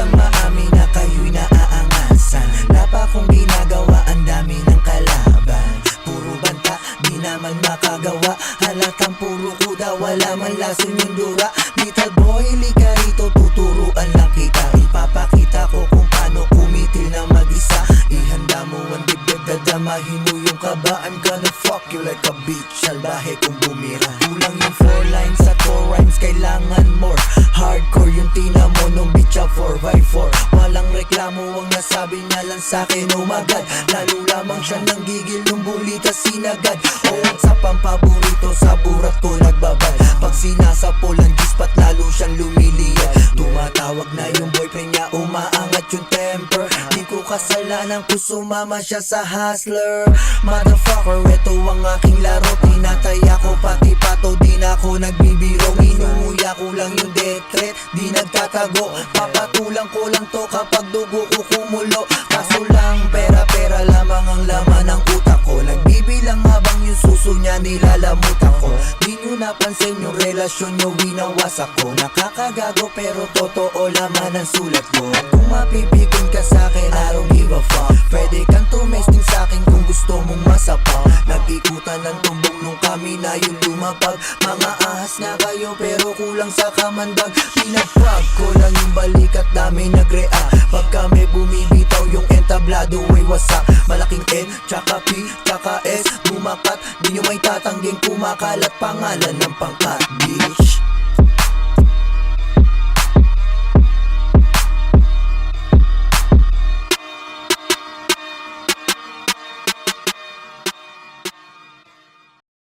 lang maamin na kayo'y naaangasan. Wala pa akong ginagawa, ang dami ng kalaban. Puro banta, di naman makagawa. Halatang puro kuda, wala man lason yung dura. Little boy, lika rito, tuturuan lang kita. Ipapakita ko kung paano kumitil na mag-isa. Ihanda mo ang dibdib, dadamahin mo yung kaba. I'm gonna fuck you like a bitch, salbahe kung bumira. Kulang yung 4 lines at 4 rhymes, kailangan more. Hardcore yung tina mo nung bitch 4x4. Walang reklamo, ang nasabi niya lang sa'kin umagad. Lalo lamang siya nang gigil nung bulita sinagad. Oh, sa pampaborito, sa burat ko nagbabad. Pag sinasapol ang gispat, lalo siyang lumiliyad. Tumatawag na yung boyfriend niya, umaangat yung temper. Di ko kasalanan kung sumama siya sa hustler. Motherfucker, ito ang aking laro. Tinatay ako pati pato, di na ako nagbibiro. Inunguya ko lang yung death threat, di nagtatago. Papatulang ko lang to kapag dugo ko kumulo. Kaso lang, pera-pera lamang ang laman ng utak ko. Nagbibilang habang yung suso niya nilalamut ako. Di nyo napansin yung relasyon nyo, winawasak ko. Nakakagago pero totoo laman ang sulat ko. Kung mapipikon ka sa'kin, I don't give a fuck. Pwede kang tumesting sa'kin kung gusto mong masapaw. Nag-ikutan ng tumbong nung kami na yung lumapag. Mga ahas na kayo pero kulang sa kamandag. Pinagpag ko lang yung balikat, dami nagrea. Pag kami bumibitaw yung entablado ay wasak. Malaking N, tsaka P, tsaka S, bumakat. Di nyo may tatangging kumakalat pangalan ng pangkat, bitch.